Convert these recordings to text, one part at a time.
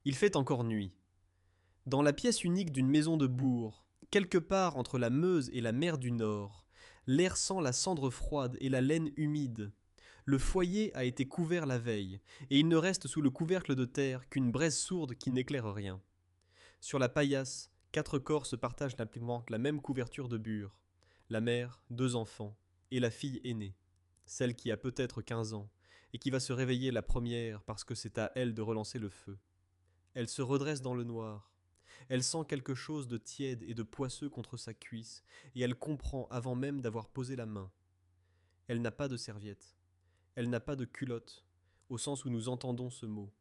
Il fait encore nuit. Dans la pièce unique d'une maison de bourg, quelque part entre la Meuse et la mer du Nord, l'air sent la cendre froide et la laine humide. Le foyer a été couvert la veille, et il ne reste sous le couvercle de terre qu'une braise sourde qui n'éclaire rien. Sur la paillasse, 4 corps se partagent la même couverture de bure. La mère, 2 enfants, et la fille aînée, celle qui a peut-être 15 ans, et qui va se réveiller la première parce que c'est à elle de relancer le feu. Elle se redresse dans le noir. Elle sent quelque chose de tiède et de poisseux contre sa cuisse, et elle comprend avant même d'avoir posé la main. Elle n'a pas de serviette. Elle n'a pas de culotte, au sens où nous entendons ce mot.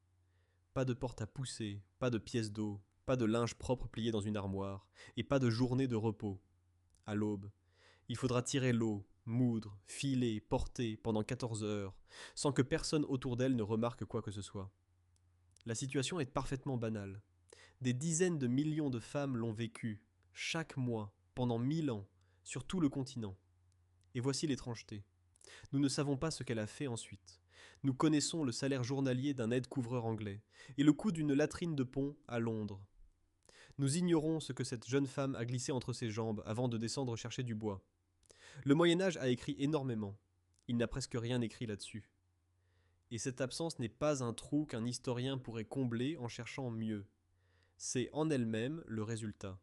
Pas de porte à pousser, pas de pièce d'eau, pas de linge propre plié dans une armoire, et pas de journée de repos. À l'aube, il faudra tirer l'eau, moudre, filer, porter pendant 14 heures, sans que personne autour d'elle ne remarque quoi que ce soit. La situation est parfaitement banale. Des dizaines de millions de femmes l'ont vécu, chaque mois, pendant 1000 ans, sur tout le continent. Et voici l'étrangeté. Nous ne savons pas ce qu'elle a fait ensuite. Nous connaissons le salaire journalier d'un aide-couvreur anglais et le coût d'une latrine de pont à Londres. Nous ignorons ce que cette jeune femme a glissé entre ses jambes avant de descendre chercher du bois. Le Moyen Âge a écrit énormément. Il n'a presque rien écrit là-dessus. Et cette absence n'est pas un trou qu'un historien pourrait combler en cherchant mieux. C'est en elle-même le résultat.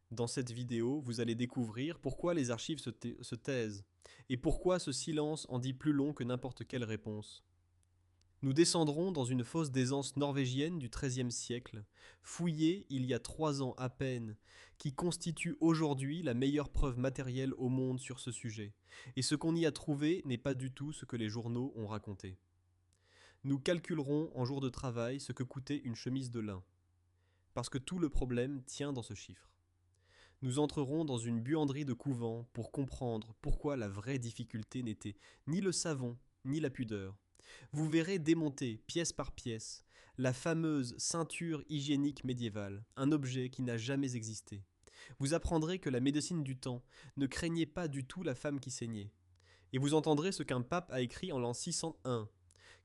Dans cette vidéo, vous allez découvrir pourquoi les archives se taisent et pourquoi ce silence en dit plus long que n'importe quelle réponse. Nous descendrons dans une fosse d'aisance norvégienne du XIIIe siècle, fouillée il y a 3 ans à peine, qui constitue aujourd'hui la meilleure preuve matérielle au monde sur ce sujet. Et ce qu'on y a trouvé n'est pas du tout ce que les journaux ont raconté. Nous calculerons en jours de travail ce que coûtait une chemise de lin, parce que tout le problème tient dans ce chiffre. Nous entrerons dans une buanderie de couvent pour comprendre pourquoi la vraie difficulté n'était ni le savon, ni la pudeur. Vous verrez démonter, pièce par pièce, la fameuse ceinture hygiénique médiévale, un objet qui n'a jamais existé. Vous apprendrez que la médecine du temps ne craignait pas du tout la femme qui saignait. Et vous entendrez ce qu'un pape a écrit en l'an 601,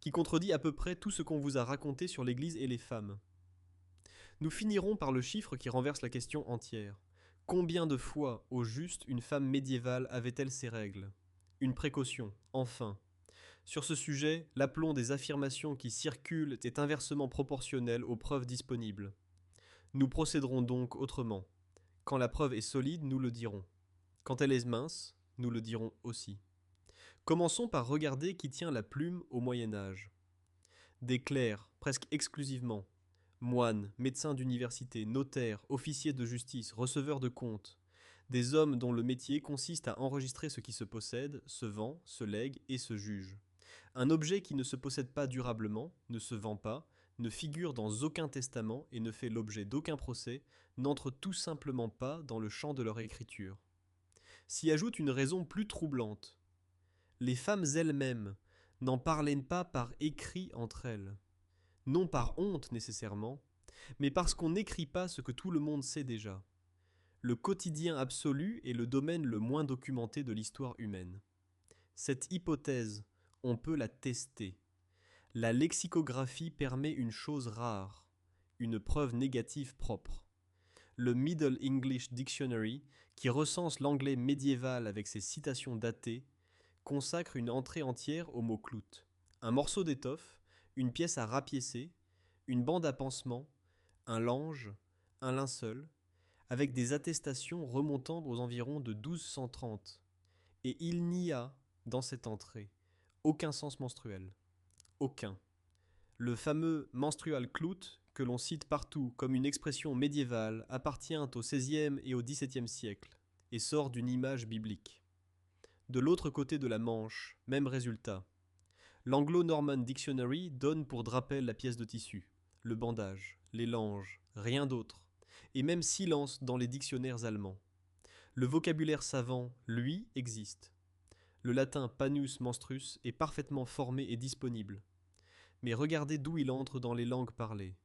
qui contredit à peu près tout ce qu'on vous a raconté sur l'Église et les femmes. Nous finirons par le chiffre qui renverse la question entière. Combien de fois, au juste, une femme médiévale avait-elle ses règles? Une précaution, enfin. Sur ce sujet, l'aplomb des affirmations qui circulent est inversement proportionnel aux preuves disponibles. Nous procéderons donc autrement. Quand la preuve est solide, nous le dirons. Quand elle est mince, nous le dirons aussi. Commençons par regarder qui tient la plume au Moyen Âge. Des clercs, presque exclusivement, moines, médecins d'université, notaires, officiers de justice, receveurs de comptes, des hommes dont le métier consiste à enregistrer ce qui se possède, se vend, se lègue et se juge. Un objet qui ne se possède pas durablement, ne se vend pas, ne figure dans aucun testament et ne fait l'objet d'aucun procès, n'entre tout simplement pas dans le champ de leur écriture. S'y ajoute une raison plus troublante. Les femmes elles-mêmes n'en parlaient pas par écrit entre elles. Non par honte nécessairement, mais parce qu'on n'écrit pas ce que tout le monde sait déjà. Le quotidien absolu est le domaine le moins documenté de l'histoire humaine. Cette hypothèse, on peut la tester. La lexicographie permet une chose rare, une preuve négative propre. Le Middle English Dictionary, qui recense l'anglais médiéval avec ses citations datées, consacre une entrée entière au mot clout. Un morceau d'étoffe, une pièce à rapiécer, une bande à pansement, un lange, un linceul, avec des attestations remontant aux environs de 1230. Et il n'y a, dans cette entrée, aucun sens menstruel. Aucun. Le fameux menstrual clout, que l'on cite partout comme une expression médiévale, appartient au XVIe et au XVIIe siècle, et sort d'une image biblique. De l'autre côté de la Manche, même résultat. L'Anglo-Norman Dictionary donne pour drapel la pièce de tissu, le bandage, les langes, rien d'autre, et même silence dans les dictionnaires allemands. Le vocabulaire savant, lui, existe. Le latin panus menstrus est parfaitement formé et disponible. Mais regardez d'où il entre dans les langues parlées.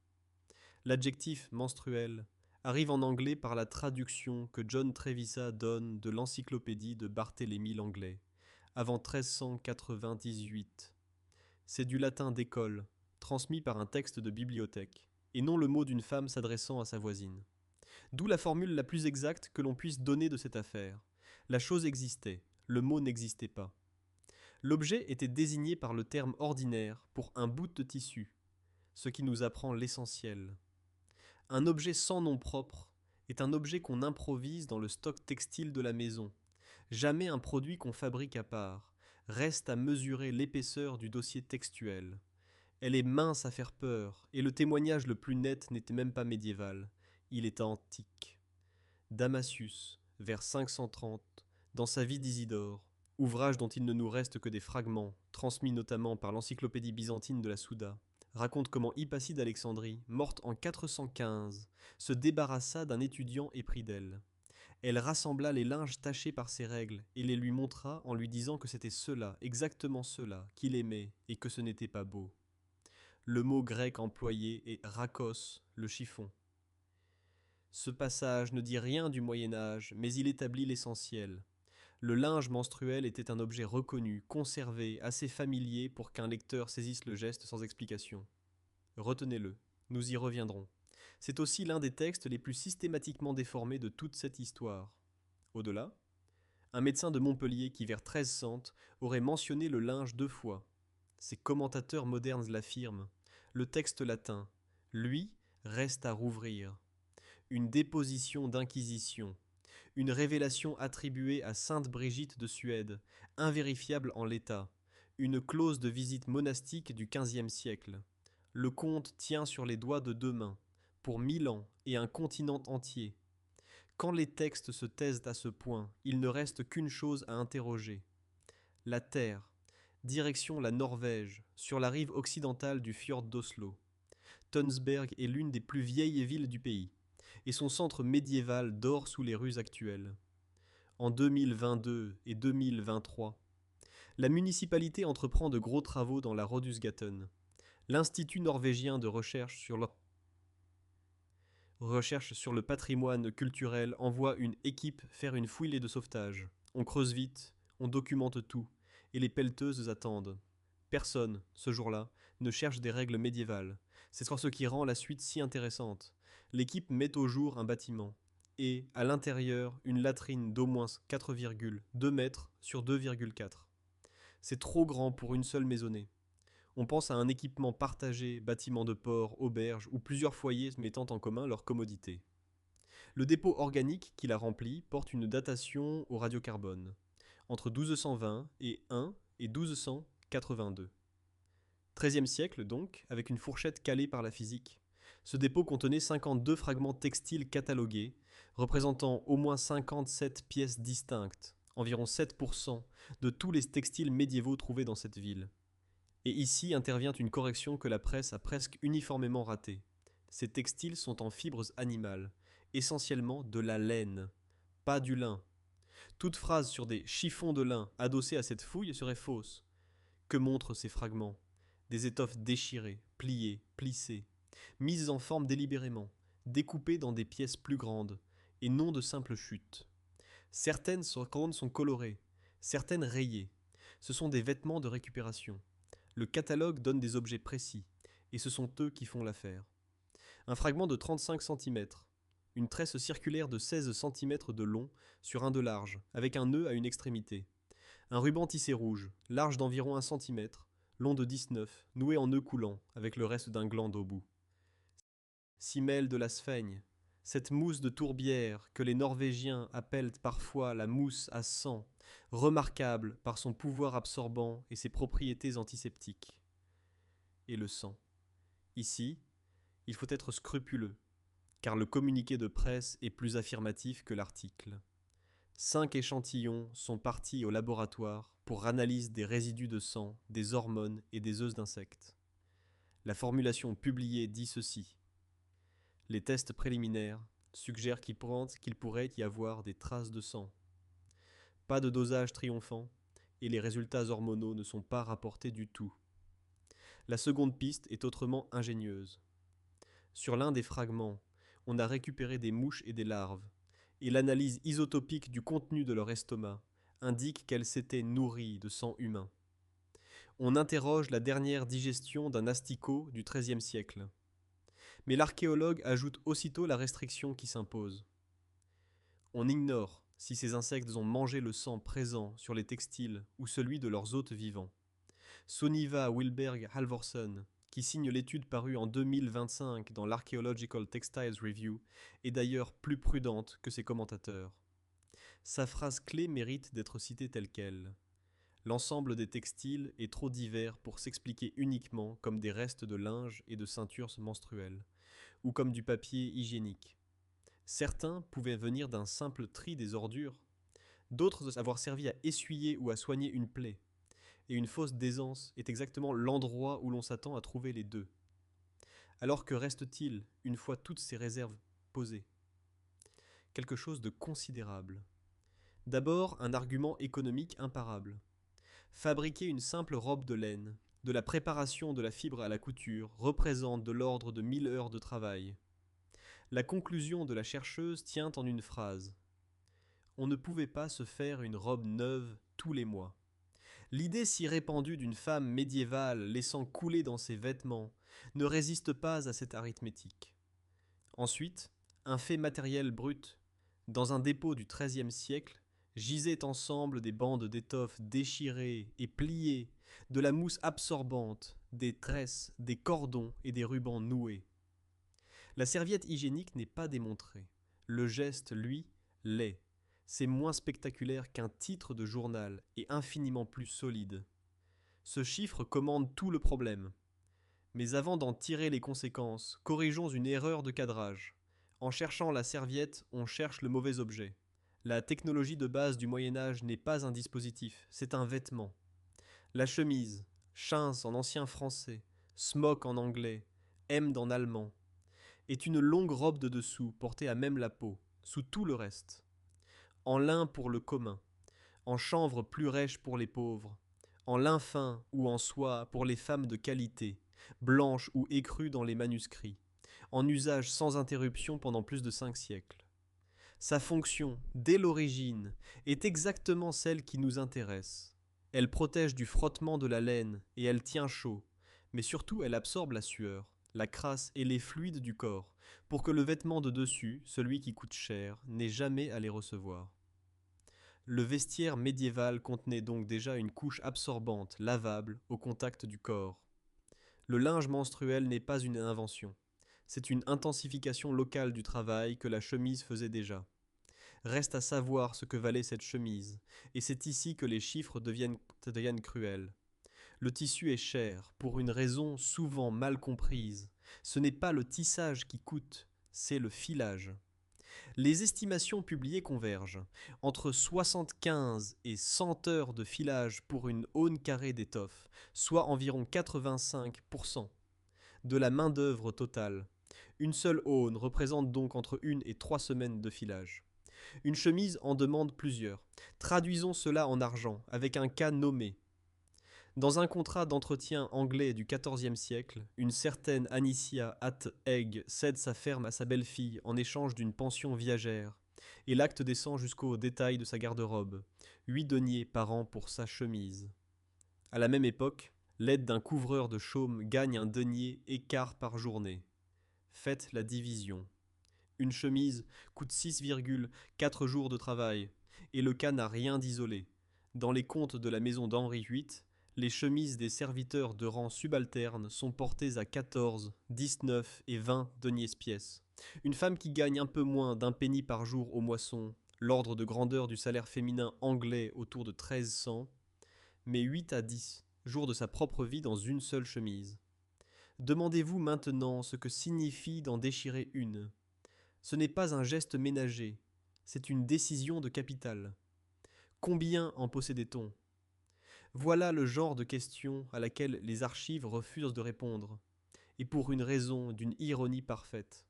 L'adjectif menstruel arrive en anglais par la traduction que John Trevisa donne de l'encyclopédie de Barthélemy l'Anglais, avant 1398. C'est du latin d'école, transmis par un texte de bibliothèque. et non le mot d'une femme s'adressant à sa voisine. D'où la formule la plus exacte que l'on puisse donner de cette affaire. La chose existait, le mot n'existait pas. L'objet était désigné par le terme ordinaire pour un bout de tissu, ce qui nous apprend l'essentiel. Un objet sans nom propre est un objet qu'on improvise dans le stock textile de la maison, jamais un produit qu'on fabrique à part, reste à mesurer l'épaisseur du dossier textuel. Elle est mince à faire peur, et le témoignage le plus net n'était même pas médiéval, il est antique. Damasius, vers 530, dans sa vie d'Isidore, ouvrage dont il ne nous reste que des fragments, transmis notamment par l'encyclopédie byzantine de la Souda, raconte comment Hypatie d'Alexandrie, morte en 415, se débarrassa d'un étudiant épris d'elle. Elle rassembla les linges tachés par ses règles et les lui montra en lui disant que c'était cela, exactement cela, qu'il aimait et que ce n'était pas beau. Le mot grec employé est rakos, le chiffon. Ce passage ne dit rien du Moyen Âge, mais il établit l'essentiel. Le linge menstruel était un objet reconnu, conservé, assez familier pour qu'un lecteur saisisse le geste sans explication. Retenez-le, nous y reviendrons. C'est aussi l'un des textes les plus systématiquement déformés de toute cette histoire. Au-delà, un médecin de Montpellier qui vers 1300 aurait mentionné le linge 2 fois. Ses commentateurs modernes l'affirment. Le texte latin, lui, reste à rouvrir. Une déposition d'inquisition, une révélation attribuée à sainte Brigitte de Suède, invérifiable en l'état, une clause de visite monastique du XVe siècle. Le comte tient sur les doigts de 2 mains, pour 1000 ans et un continent entier. Quand les textes se taisent à ce point, il ne reste qu'une chose à interroger. La Terre, direction la Norvège, sur la rive occidentale du fjord d'Oslo. Tønsberg est l'une des plus vieilles villes du pays, et son centre médiéval dort sous les rues actuelles. En 2022 et 2023, la municipalité entreprend de gros travaux dans la Rådhusgaten. L'Institut norvégien de recherche sur le patrimoine culturel envoie une équipe faire une fouille de sauvetage. On creuse vite, on documente tout, et les pelleteuses attendent. Personne, ce jour-là, ne cherche des règles médiévales. C'est ce qui rend la suite si intéressante. L'équipe met au jour un bâtiment, et, à l'intérieur, une latrine d'au moins 4,2 mètres sur 2,4. C'est trop grand pour une seule maisonnée. On pense à un équipement partagé, bâtiment de port, auberge, ou plusieurs foyers mettant en commun leurs commodités. Le dépôt organique qui la remplit porte une datation au radiocarbone, entre 1220 et 1 et 1282. 13e siècle donc, avec une fourchette calée par la physique. Ce dépôt contenait 52 fragments textiles catalogués, représentant au moins 57 pièces distinctes, environ 7% de tous les textiles médiévaux trouvés dans cette ville. Et ici intervient une correction que la presse a presque uniformément ratée. Ces textiles sont en fibres animales, essentiellement de la laine, pas du lin. Toute phrase sur des chiffons de lin adossés à cette fouille serait fausse. Que montrent ces fragments? Des étoffes déchirées, pliées, plissées, mises en forme délibérément, découpées dans des pièces plus grandes, et non de simples chutes. Certaines sont colorées, certaines rayées. Ce sont des vêtements de récupération. Le catalogue donne des objets précis, et ce sont eux qui font l'affaire. Un fragment de 35 cm, une tresse circulaire de 16 cm de long sur un de large, avec un nœud à une extrémité. Un ruban tissé rouge, large d'environ 1 cm, long de 19, noué en nœud coulant, avec le reste d'un gland au bout. Simèle de la sphaigne, cette mousse de tourbière que les Norvégiens appellent parfois la mousse à sang, remarquable par son pouvoir absorbant et ses propriétés antiseptiques. Et le sang. Ici, il faut être scrupuleux, car le communiqué de presse est plus affirmatif que l'article. 5 échantillons sont partis au laboratoire pour analyse des résidus de sang, des hormones et des œufs d'insectes. La formulation publiée dit ceci. Les tests préliminaires suggèrent qu'il pourrait y avoir des traces de sang. Pas de dosage triomphant, et les résultats hormonaux ne sont pas rapportés du tout. La seconde piste est autrement ingénieuse. Sur l'un des fragments, on a récupéré des mouches et des larves, et l'analyse isotopique du contenu de leur estomac indique qu'elles s'étaient nourries de sang humain. On interroge la dernière digestion d'un asticot du XIIIe siècle. Mais l'archéologue ajoute aussitôt la restriction qui s'impose. On ignore si ces insectes ont mangé le sang présent sur les textiles ou celui de leurs hôtes vivants. Sunniva Wilberg Halvorsen, qui signe l'étude parue en 2025 dans l'Archaeological Textiles Review, est d'ailleurs plus prudente que ses commentateurs. Sa phrase clé mérite d'être citée telle quelle. L'ensemble des textiles est trop divers pour s'expliquer uniquement comme des restes de linge et de ceintures menstruelles, ou comme du papier hygiénique. Certains pouvaient venir d'un simple tri des ordures, d'autres avoir servi à essuyer ou à soigner une plaie. Et une fosse d'aisance est exactement l'endroit où l'on s'attend à trouver les deux. Alors que reste-t-il, une fois toutes ces réserves posées? Quelque chose de considérable. D'abord, un argument économique imparable. Fabriquer une simple robe de laine, de la préparation de la fibre à la couture, représente de l'ordre de 1000 heures de travail. La conclusion de la chercheuse tient en une phrase. On ne pouvait pas se faire une robe neuve tous les mois. L'idée si répandue d'une femme médiévale laissant couler dans ses vêtements ne résiste pas à cette arithmétique. Ensuite, un fait matériel brut. Dans un dépôt du XIIIe siècle, gisaient ensemble des bandes d'étoffes déchirées et pliées, de la mousse absorbante, des tresses, des cordons et des rubans noués. La serviette hygiénique n'est pas démontrée. Le geste, lui, l'est. C'est moins spectaculaire qu'un titre de journal et infiniment plus solide. Ce chiffre commande tout le problème. Mais avant d'en tirer les conséquences, corrigeons une erreur de cadrage. En cherchant la serviette, on cherche le mauvais objet. La technologie de base du Moyen-Âge n'est pas un dispositif, c'est un vêtement. La chemise, chintz en ancien français, smock en anglais, hemd en allemand, est une longue robe de dessous portée à même la peau, sous tout le reste. En lin pour le commun, en chanvre plus rêche pour les pauvres, en lin fin ou en soie pour les femmes de qualité, blanches ou écrues dans les manuscrits, en usage sans interruption pendant plus de 5 siècles. Sa fonction, dès l'origine, est exactement celle qui nous intéresse. Elle protège du frottement de la laine et elle tient chaud, mais surtout elle absorbe la sueur, la crasse et les fluides du corps, pour que le vêtement de dessus, celui qui coûte cher, n'ait jamais à les recevoir. Le vestiaire médiéval contenait donc déjà une couche absorbante, lavable, au contact du corps. Le linge menstruel n'est pas une invention. C'est une intensification locale du travail que la chemise faisait déjà. Reste à savoir ce que valait cette chemise, et c'est ici que les chiffres deviennent cruels. Le tissu est cher, pour une raison souvent mal comprise. Ce n'est pas le tissage qui coûte, c'est le filage. Les estimations publiées convergent. Entre 75 et 100 heures de filage pour une aune carrée d'étoffe, soit environ 85% de la main-d'œuvre totale. Une seule aune représente donc entre 1 et 3 semaines de filage. Une chemise en demande plusieurs. Traduisons cela en argent, avec un cas nommé. Dans un contrat d'entretien anglais du XIVe siècle, une certaine Anicia at Egg cède sa ferme à sa belle-fille en échange d'une pension viagère, et l'acte descend jusqu'au détail de sa garde-robe, 8 deniers par an pour sa chemise. À la même époque, l'aide d'un couvreur de chaume gagne un denier et quart par journée. Faites la division. Une chemise coûte 6,4 jours de travail, et le cas n'a rien d'isolé. Dans les comptes de la maison d'Henri VIII, les chemises des serviteurs de rang subalterne sont portées à 14, 19 et 20 deniers-pièces. Une femme qui gagne un peu moins d'un penny par jour aux moissons, l'ordre de grandeur du salaire féminin anglais autour de 1300, met 8 à 10 jours de sa propre vie dans une seule chemise. Demandez-vous maintenant ce que signifie d'en déchirer une. Ce n'est pas un geste ménager, c'est une décision de capital. Combien en possédait-on? Voilà le genre de question à laquelle les archives refusent de répondre, et pour une raison d'une ironie parfaite.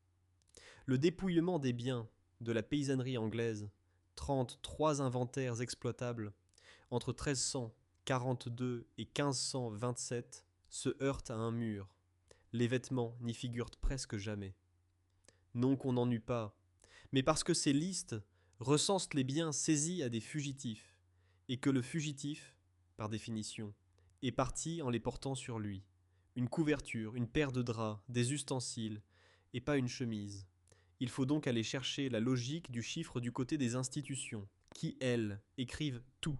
Le dépouillement des biens de la paysannerie anglaise, 33 inventaires exploitables, entre 1342 et 1527, se heurte à un mur. Les vêtements n'y figurent presque jamais. Non qu'on n'en eût pas, mais parce que ces listes recensent les biens saisis à des fugitifs, et que le fugitif, par définition, est parti en les portant sur lui. Une couverture, une paire de draps, des ustensiles, et pas une chemise. Il faut donc aller chercher la logique du chiffre du côté des institutions, qui, elles, écrivent tout.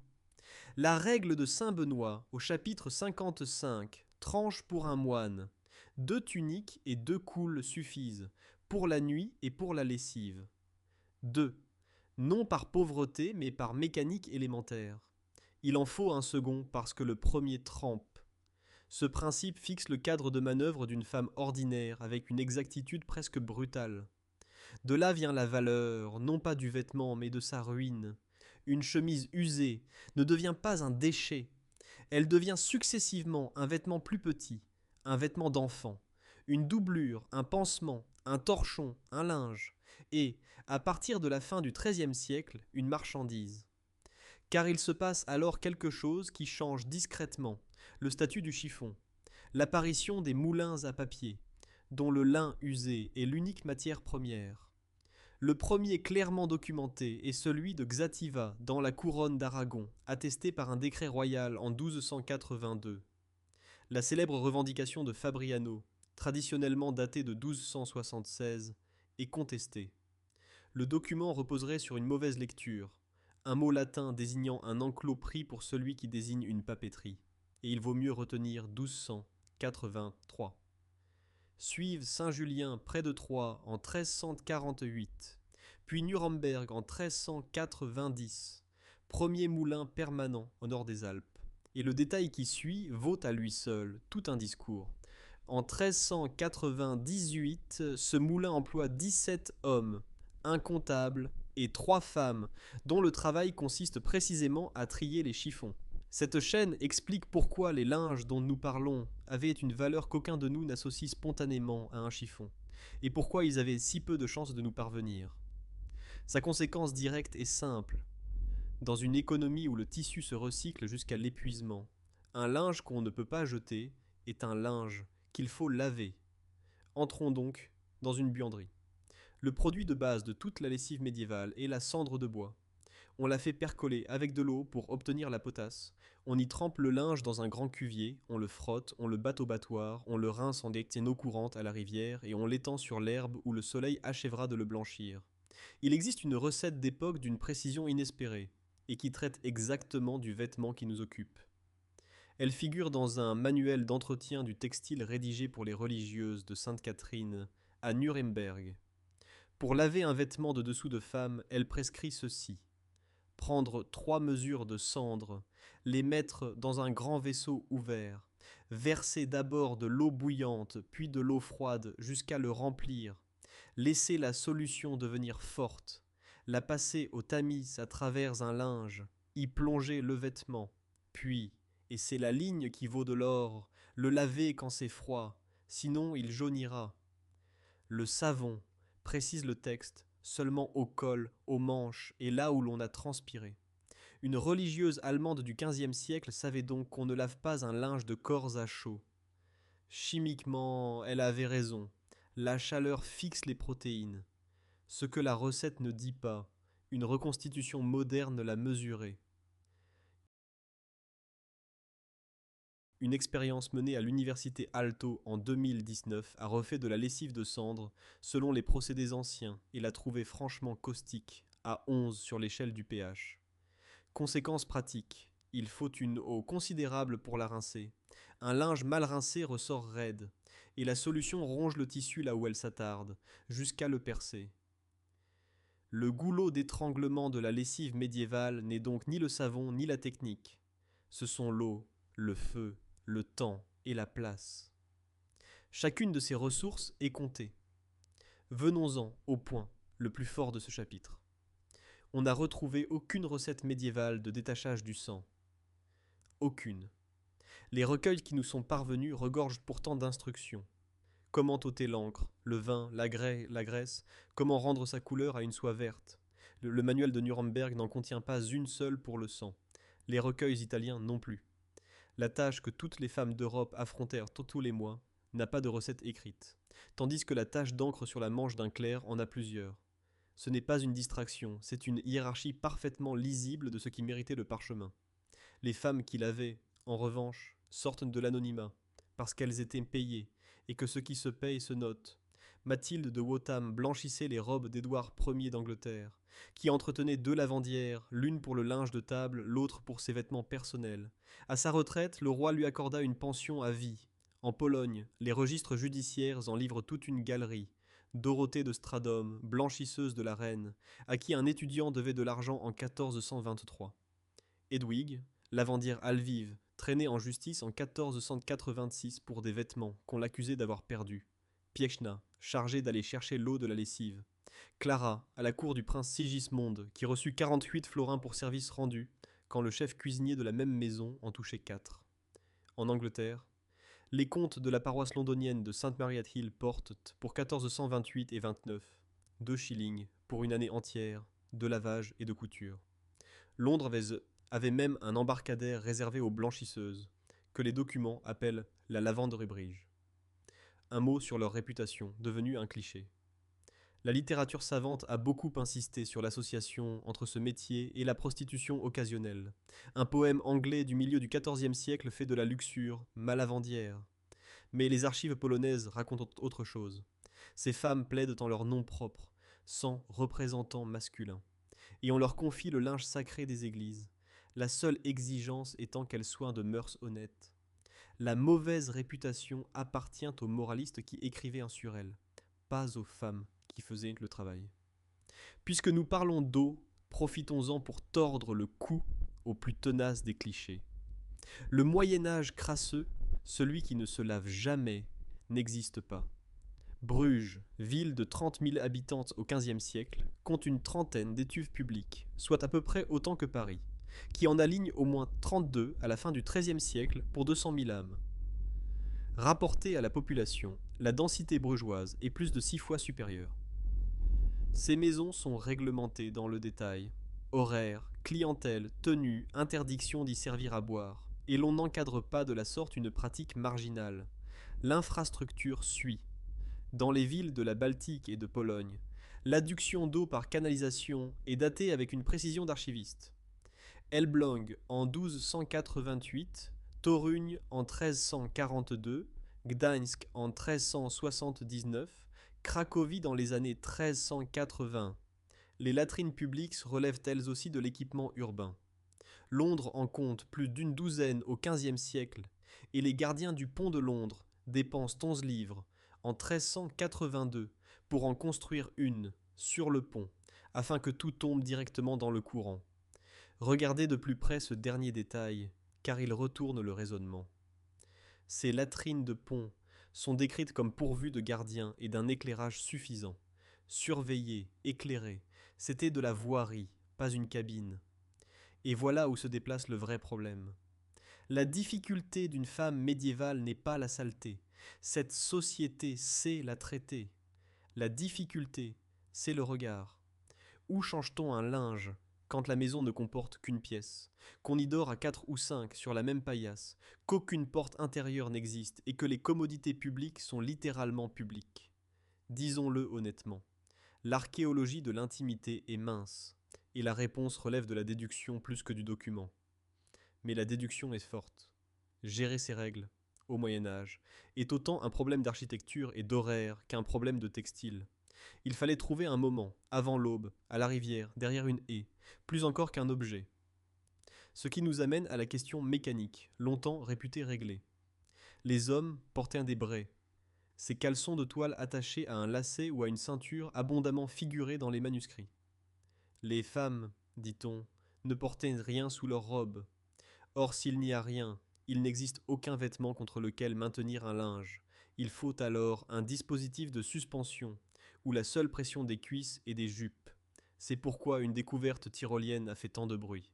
La règle de saint Benoît, au chapitre 55, tranche pour un moine. 2 tuniques et 2 coules suffisent, pour la nuit et pour la lessive. 2. Non par pauvreté, mais par mécanique élémentaire. Il en faut un second parce que le premier trempe. Ce principe fixe le cadre de manœuvre d'une femme ordinaire avec une exactitude presque brutale. De là vient la valeur, non pas du vêtement, mais de sa ruine. Une chemise usée ne devient pas un déchet, elle devient successivement un vêtement plus petit, un vêtement d'enfant, une doublure, un pansement, un torchon, un linge, et, à partir de la fin du XIIIe siècle, une marchandise. Car il se passe alors quelque chose qui change discrètement le statut du chiffon, l'apparition des moulins à papier, dont le lin usé est l'unique matière première. Le premier clairement documenté est celui de Xativa dans la couronne d'Aragon, attesté par un décret royal en 1282. La célèbre revendication de Fabriano, traditionnellement datée de 1276, est contestée. Le document reposerait sur une mauvaise lecture, un mot latin désignant un enclos pris pour celui qui désigne une papeterie, et il vaut mieux retenir 1283. Suivent Saint-Julien près de Troyes en 1348, puis Nuremberg en 1390, premier moulin permanent au nord des Alpes. Et le détail qui suit vaut à lui seul tout un discours. En 1398, ce moulin emploie 17 hommes, un comptable et 3 femmes, dont le travail consiste précisément à trier les chiffons. Cette chaîne explique pourquoi les linges dont nous parlons avaient une valeur qu'aucun de nous n'associe spontanément à un chiffon, et pourquoi ils avaient si peu de chances de nous parvenir. Sa conséquence directe est simple. Dans une économie où le tissu se recycle jusqu'à l'épuisement, un linge qu'on ne peut pas jeter est un linge qu'il faut laver. Entrons donc dans une buanderie. Le produit de base de toute la lessive médiévale est la cendre de bois. On la fait percoler avec de l'eau pour obtenir la potasse. On y trempe le linge dans un grand cuvier, on le frotte, on le bat au battoir, on le rince en des eau courante à la rivière et on l'étend sur l'herbe où le soleil achèvera de le blanchir. Il existe une recette d'époque d'une précision inespérée et qui traite exactement du vêtement qui nous occupe. Elle figure dans un manuel d'entretien du textile rédigé pour les religieuses de Sainte Catherine à Nuremberg. Pour laver un vêtement de dessous de femme, elle prescrit ceci: prendre 3 mesures de cendre, les mettre dans un grand vaisseau ouvert, verser d'abord de l'eau bouillante, puis de l'eau froide jusqu'à le remplir, laisser la solution devenir forte, la passer au tamis à travers un linge, y plonger le vêtement, puis, et c'est la ligne qui vaut de l'or, le laver quand c'est froid, sinon il jaunira. Le savon, précise le texte, seulement au col, aux manches et là où l'on a transpiré. Une religieuse allemande du XVe siècle savait donc qu'on ne lave pas un linge de corps à chaud. Chimiquement, elle avait raison. La chaleur fixe les protéines. Ce que la recette ne dit pas, une reconstitution moderne l'a mesuré. Une expérience menée à l'université Aalto en 2019 a refait de la lessive de cendre selon les procédés anciens et l'a trouvée franchement caustique, à 11 sur l'échelle du pH. Conséquence pratique, il faut une eau considérable pour la rincer. Un linge mal rincé ressort raide, et la solution ronge le tissu là où elle s'attarde, jusqu'à le percer. Le goulot d'étranglement de la lessive médiévale n'est donc ni le savon ni la technique. Ce sont l'eau, le feu, le temps et la place. Chacune de ces ressources est comptée. Venons-en au point le plus fort de ce chapitre. On n'a retrouvé aucune recette médiévale de détachage du sang. Aucune. Les recueils qui nous sont parvenus regorgent pourtant d'instructions. Comment ôter l'encre, le vin, la graisse, comment rendre sa couleur à une soie verte. Le manuel de Nuremberg n'en contient pas une seule pour le sang. Les recueils italiens non plus. La tâche que toutes les femmes d'Europe affrontèrent tous les mois n'a pas de recette écrite, tandis que la tache d'encre sur la manche d'un clerc en a plusieurs. Ce n'est pas une distraction, c'est une hiérarchie parfaitement lisible de ce qui méritait le parchemin. Les femmes qui l'avaient, en revanche, sortent de l'anonymat, parce qu'elles étaient payées, et que ce qui se paye se note. Mathilde de Wotham blanchissait les robes d'Édouard Ier d'Angleterre, qui entretenait 2 lavandières, l'une pour le linge de table, l'autre pour ses vêtements personnels. À sa retraite, le roi lui accorda une pension à vie. En Pologne, les registres judiciaires en livrent toute une galerie. Dorothée de Stradom, blanchisseuse de la reine, à qui un étudiant devait de l'argent en 1423. Hedwig, lavandière alvive, traînée en justice en 1486 pour des vêtements qu'on l'accusait d'avoir perdus. Piechna, chargée d'aller chercher l'eau de la lessive. Clara, à la cour du prince Sigismonde, qui reçut 48 florins pour service rendu, quand le chef cuisinier de la même maison en touchait 4. En Angleterre, les comtes de la paroisse londonienne de St. Mary at Hill portent, pour 1428 et 29, 2 shillings pour une année entière, de lavage et de couture. Londres avait même un embarcadère réservé aux blanchisseuses, que les documents appellent la lavanderie Bridge. Un mot sur leur réputation, devenue un cliché. La littérature savante a beaucoup insisté sur l'association entre ce métier et la prostitution occasionnelle. Un poème anglais du milieu du XIVe siècle fait de la luxure malavandière. Mais les archives polonaises racontent autre chose. Ces femmes plaident en leur nom propre, sans représentant masculin, et on leur confie le linge sacré des églises, la seule exigence étant qu'elles soient de mœurs honnêtes. La mauvaise réputation appartient aux moralistes qui écrivaient sur elles, pas aux femmes qui faisaient le travail. Puisque nous parlons d'eau, profitons-en pour tordre le cou au plus tenace des clichés. Le Moyen-Âge crasseux, celui qui ne se lave jamais, n'existe pas. Bruges, ville de 30 000 habitants au XVe siècle, compte une trentaine d'étuves publiques, soit à peu près autant que Paris, qui en aligne au moins 32 à la fin du XIIIe siècle pour 200 000 âmes. Rapportée à la population, la densité brugeoise est plus de 6 fois supérieure. Ces maisons sont réglementées dans le détail. Horaires, clientèle, tenue, interdiction d'y servir à boire. Et l'on n'encadre pas de la sorte une pratique marginale. L'infrastructure suit. Dans les villes de la Baltique et de Pologne, l'adduction d'eau par canalisation est datée avec une précision d'archiviste. Elbląg en 1288, Toruń en 1342, Gdańsk en 1379, Cracovie dans les années 1380. Les latrines publiques relèvent elles aussi de l'équipement urbain. Londres en compte plus d'une douzaine au XVe siècle, et les gardiens du pont de Londres dépensent 11 livres en 1382 pour en construire une, sur le pont, afin que tout tombe directement dans le courant. Regardez de plus près ce dernier détail, car il retourne le raisonnement. Ces latrines de pont sont décrites comme pourvues de gardiens et d'un éclairage suffisant. Surveillées, éclairées, c'était de la voirie, pas une cabine. Et voilà où se déplace le vrai problème. La difficulté d'une femme médiévale n'est pas la saleté. Cette société sait la traiter. La difficulté, c'est le regard. Où change-t-on un linge quand la maison ne comporte qu'une pièce, qu'on y dort à 4 ou 5 sur la même paillasse, qu'aucune porte intérieure n'existe et que les commodités publiques sont littéralement publiques? Disons-le honnêtement, l'archéologie de l'intimité est mince, et la réponse relève de la déduction plus que du document. Mais la déduction est forte. Gérer ces règles, au Moyen-Âge, est autant un problème d'architecture et d'horaire qu'un problème de textile. Il fallait trouver un moment, avant l'aube, à la rivière, derrière une haie, plus encore qu'un objet. Ce qui nous amène à la question mécanique, longtemps réputée réglée. Les hommes portaient des braies, ces caleçons de toile attachés à un lacet ou à une ceinture abondamment figurés dans les manuscrits. Les femmes, dit-on, ne portaient rien sous leur robe. Or, s'il n'y a rien, il n'existe aucun vêtement contre lequel maintenir un linge. Il faut alors un dispositif de suspension, où la seule pression des cuisses et des jupes. C'est pourquoi une découverte tyrolienne a fait tant de bruit.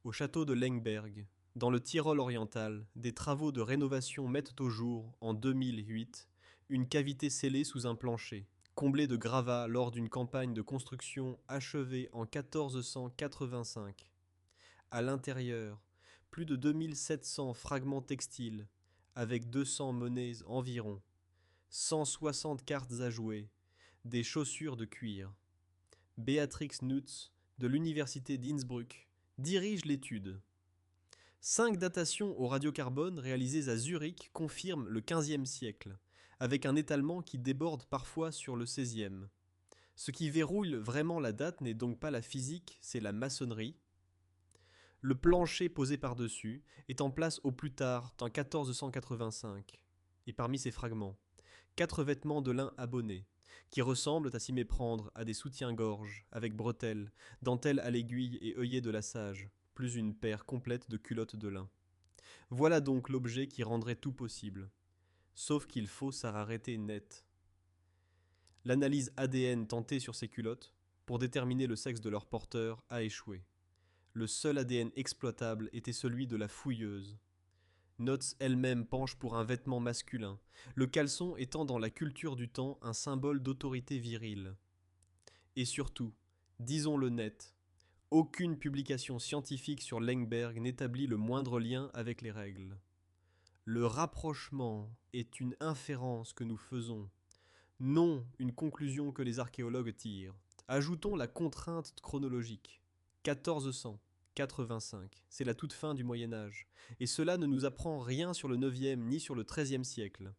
Au château de Lengberg, dans le Tyrol oriental, des travaux de rénovation mettent au jour, en 2008, une cavité scellée sous un plancher, comblée de gravats lors d'une campagne de construction achevée en 1485. À l'intérieur, plus de 2700 fragments textiles, avec 200 monnaies environ, 160 cartes à jouer, des chaussures de cuir. Béatrix Nutz, de l'université d'Innsbruck, dirige l'étude. 5 datations au radiocarbone réalisées à Zurich confirment le XVe siècle, avec un étalement qui déborde parfois sur le 16e. Ce qui verrouille vraiment la date n'est donc pas la physique, c'est la maçonnerie. Le plancher posé par-dessus est en place au plus tard, en 1485. Et parmi ces fragments, 4 vêtements de lin abonnés, qui ressemblent à s'y méprendre à des soutiens-gorge, avec bretelles, dentelles à l'aiguille et œillets de lassage, plus une paire complète de culottes de lin. Voilà donc l'objet qui rendrait tout possible. Sauf qu'il faut sa rareté nette. L'analyse ADN tentée sur ces culottes, pour déterminer le sexe de leur porteur, a échoué. Le seul ADN exploitable était celui de la fouilleuse. Notz elle-même penche pour un vêtement masculin, le caleçon étant dans la culture du temps un symbole d'autorité virile. Et surtout, disons-le net, aucune publication scientifique sur Lengberg n'établit le moindre lien avec les règles. Le rapprochement est une inférence que nous faisons, non une conclusion que les archéologues tirent. Ajoutons la contrainte chronologique. 1485, c'est la toute fin du Moyen Âge, et cela ne nous apprend rien sur le 9e ni sur le 13e siècle.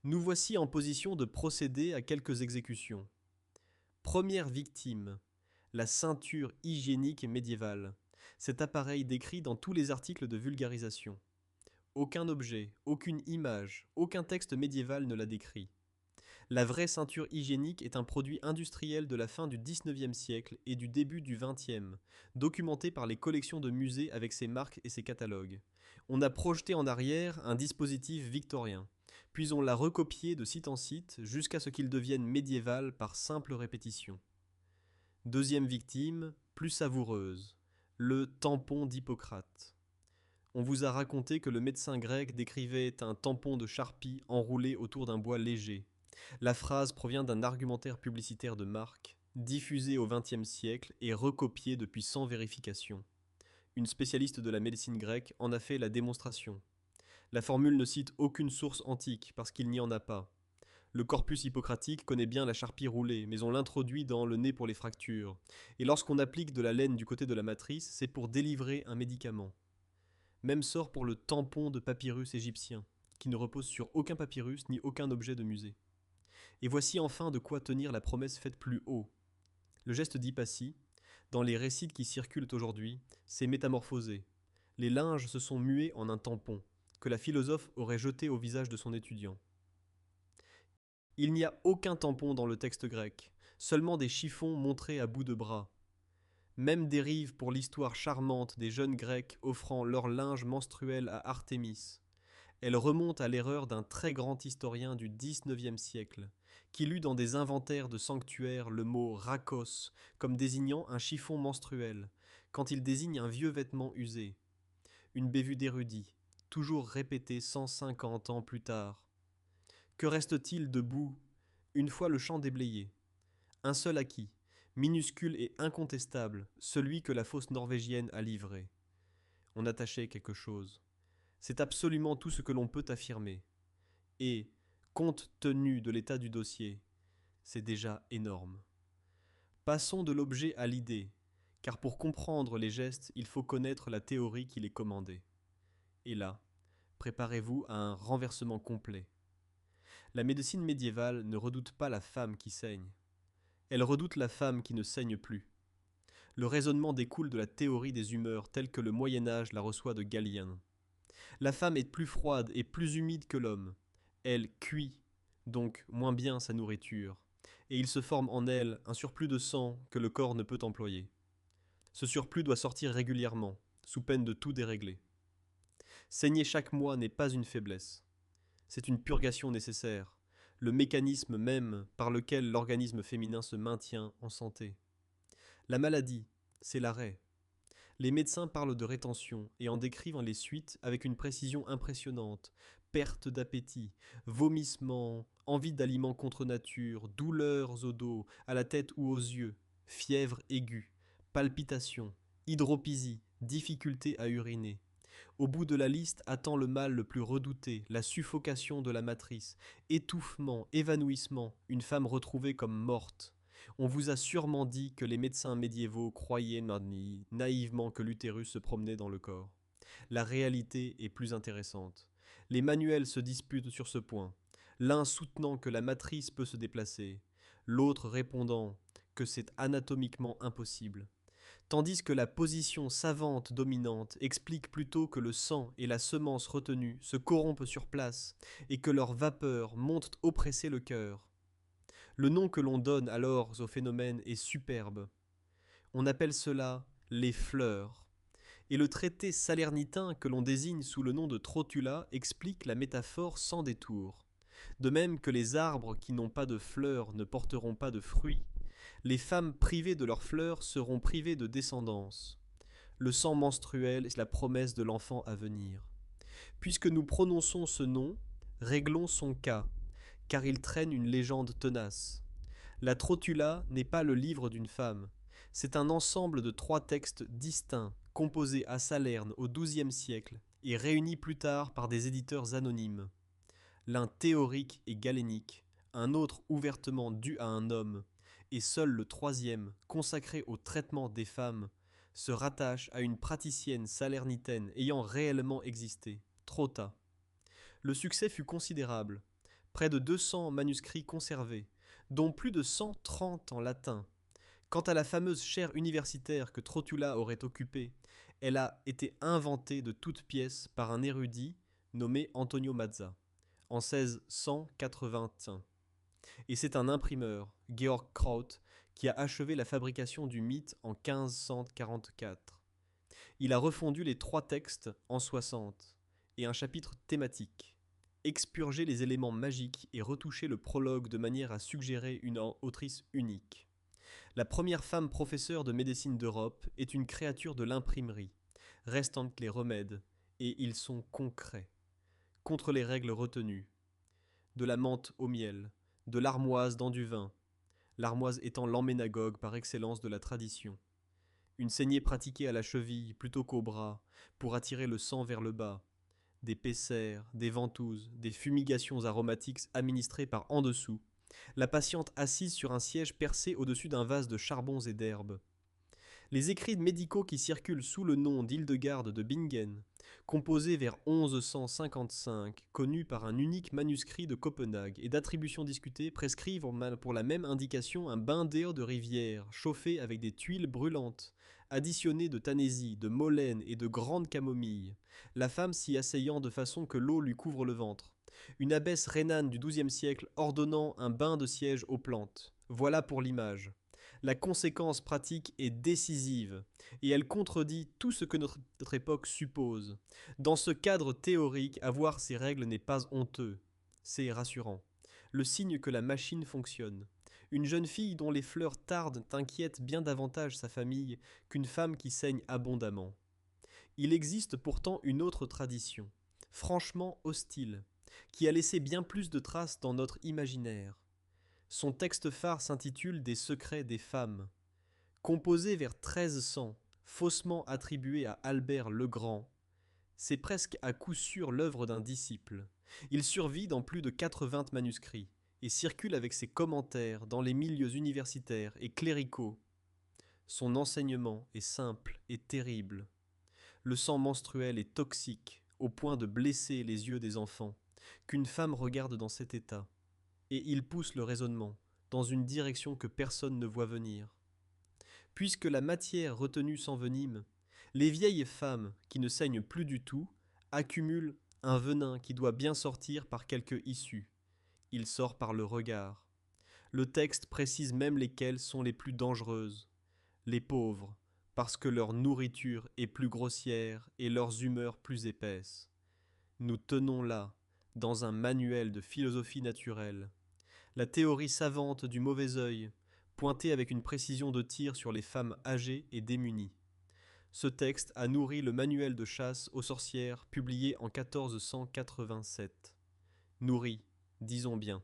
Nous voici en position de procéder à quelques exécutions. Première victime, la ceinture hygiénique médiévale, cet appareil décrit dans tous les articles de vulgarisation. Aucun objet, aucune image, aucun texte médiéval ne la décrit. La vraie ceinture hygiénique est un produit industriel de la fin du XIXe siècle et du début du XXe, documenté par les collections de musées avec ses marques et ses catalogues. On a projeté en arrière un dispositif victorien, puis on l'a recopié de site en site jusqu'à ce qu'il devienne médiéval par simple répétition. Deuxième victime, plus savoureuse, le tampon d'Hippocrate. On vous a raconté que le médecin grec décrivait un tampon de charpie enroulé autour d'un bois léger. La phrase provient d'un argumentaire publicitaire de marque, diffusé au XXe siècle et recopié depuis sans vérification. Une spécialiste de la médecine grecque en a fait la démonstration. La formule ne cite aucune source antique parce qu'il n'y en a pas. Le corpus hippocratique connaît bien la charpie roulée, mais on l'introduit dans le nez pour les fractures. Et lorsqu'on applique de la laine du côté de la matrice, c'est pour délivrer un médicament. Même sort pour le tampon de papyrus égyptien, qui ne repose sur aucun papyrus ni aucun objet de musée. Et voici enfin de quoi tenir la promesse faite plus haut. Le geste d'Hippatie, dans les récits qui circulent aujourd'hui, s'est métamorphosé. Les linges se sont mués en un tampon, que la philosophe aurait jeté au visage de son étudiant. Il n'y a aucun tampon dans le texte grec, seulement des chiffons montrés à bout de bras. Même dérive pour l'histoire charmante des jeunes Grecs offrant leur linge menstruel à Artémis. Elle remonte à l'erreur d'un très grand historien du XIXe siècle, qui lut dans des inventaires de sanctuaires le mot rakos comme désignant un chiffon menstruel, quand il désigne un vieux vêtement usé. Une bévue d'érudit, toujours répétée 150 ans plus tard. Que reste-t-il debout, une fois le champ déblayé? Un seul acquis, minuscule et incontestable, celui que la fosse norvégienne a livré. On attachait quelque chose. C'est absolument tout ce que l'on peut affirmer. Et, compte tenu de l'état du dossier, c'est déjà énorme. Passons de l'objet à l'idée, car pour comprendre les gestes, il faut connaître la théorie qui les commandait. Et là, préparez-vous à un renversement complet. La médecine médiévale ne redoute pas la femme qui saigne. Elle redoute la femme qui ne saigne plus. Le raisonnement découle de la théorie des humeurs telle que le Moyen-Âge la reçoit de Galien. La femme est plus froide et plus humide que l'homme. Elle cuit, donc moins bien sa nourriture, et il se forme en elle un surplus de sang que le corps ne peut employer. Ce surplus doit sortir régulièrement, sous peine de tout dérégler. Saigner chaque mois n'est pas une faiblesse. C'est une purgation nécessaire, le mécanisme même par lequel l'organisme féminin se maintient en santé. La maladie, c'est l'arrêt. Les médecins parlent de rétention et en décrivent les suites avec une précision impressionnante. Perte d'appétit, vomissements, envie d'aliments contre nature, douleurs au dos, à la tête ou aux yeux, fièvre aiguë, palpitations, hydropisie, difficulté à uriner. Au bout de la liste attend le mal le plus redouté, la suffocation de la matrice, étouffement, évanouissement, une femme retrouvée comme morte. On vous a sûrement dit que les médecins médiévaux croyaient naïvement que l'utérus se promenait dans le corps. La réalité est plus intéressante. Les manuels se disputent sur ce point. l'un soutenant que la matrice peut se déplacer, l'autre répondant que c'est anatomiquement impossible, tandis que la position savante dominante explique plutôt que le sang et la semence retenue se corrompent sur place et que leurs vapeurs montent oppresser le cœur. Le nom que l'on donne alors au phénomène est superbe. On appelle cela les fleurs. Et le traité salernitain que l'on désigne sous le nom de Trotula explique la métaphore sans détour. De même que les arbres qui n'ont pas de fleurs ne porteront pas de fruits, les femmes privées de leurs fleurs seront privées de descendance. Le sang menstruel est la promesse de l'enfant à venir. Puisque nous prononçons ce nom, réglons son cas, car il traîne une légende tenace. La Trotula n'est pas le livre d'une femme, c'est un ensemble de 3 textes distincts, composés à Salerne au XIIe siècle et réunis plus tard par des éditeurs anonymes. L'un théorique et galénique, un autre ouvertement dû à un homme, et seul le troisième, consacré au traitement des femmes, se rattache à une praticienne salernitaine ayant réellement existé, Trotta. Le succès fut considérable, près de 200 manuscrits conservés, dont plus de 130 en latin. Quant à la fameuse chaire universitaire que Trotula aurait occupée, elle a été inventée de toutes pièces par un érudit nommé Antonio Mazza, en 1681. Et c'est un imprimeur, Georg Kraut, qui a achevé la fabrication du mythe en 1544. Il a refondu les 3 textes en 60 et un chapitre thématique, expurgé les éléments magiques et retouché le prologue de manière à suggérer une autrice unique. La première femme professeure de médecine d'Europe est une créature de l'imprimerie. Restent les remèdes, et ils sont concrets, contre les règles retenues. De la menthe au miel, de l'armoise dans du vin, l'armoise étant l'emménagogue par excellence de la tradition. Une saignée pratiquée à la cheville plutôt qu'au bras, pour attirer le sang vers le bas, des pessères, des ventouses, des fumigations aromatiques administrées par en dessous, la patiente assise sur un siège percé au-dessus d'un vase de charbons et d'herbes. Les écrits médicaux qui circulent sous le nom d'Hildegarde de Bingen, composés vers 1155, connus par un unique manuscrit de Copenhague et d'attribution discutée, prescrivent pour la même indication un bain d'eau de rivière, chauffé avec des tuiles brûlantes, additionné de tanésie, de molène et de grande camomille, la femme s'y asseyant de façon que l'eau lui couvre le ventre. Une abbesse rhénane du XIIe siècle ordonnant un bain de siège aux plantes. Voilà pour l'image. La conséquence pratique est décisive, et elle contredit tout ce que notre époque suppose. Dans ce cadre théorique, avoir ces règles n'est pas honteux, c'est rassurant. Le signe que la machine fonctionne. Une jeune fille dont les fleurs tardent inquiète bien davantage sa famille qu'une femme qui saigne abondamment. Il existe pourtant une autre tradition, franchement hostile, qui a laissé bien plus de traces dans notre imaginaire. Son texte phare s'intitule Des secrets des femmes. Composé vers 1300, faussement attribué à Albert le Grand, c'est presque à coup sûr l'œuvre d'un disciple. Il survit dans plus de 80 manuscrits et circule avec ses commentaires dans les milieux universitaires et cléricaux. Son enseignement est simple et terrible. Le sang menstruel est toxique au point de blesser les yeux des enfants, qu'une femme regarde dans cet état. Et il pousse le raisonnement dans une direction que personne ne voit venir. Puisque la matière retenue s'envenime, les vieilles femmes qui ne saignent plus du tout accumulent un venin qui doit bien sortir par quelque issue. Il sort par le regard. Le texte précise même lesquelles sont les plus dangereuses. Les pauvres, parce que leur nourriture est plus grossière et leurs humeurs plus épaisses. Nous tenons là, dans un manuel de philosophie naturelle, la théorie savante du mauvais œil, pointée avec une précision de tir sur les femmes âgées et démunies. Ce texte a nourri le manuel de chasse aux sorcières publié en 1487. Nourri, disons bien.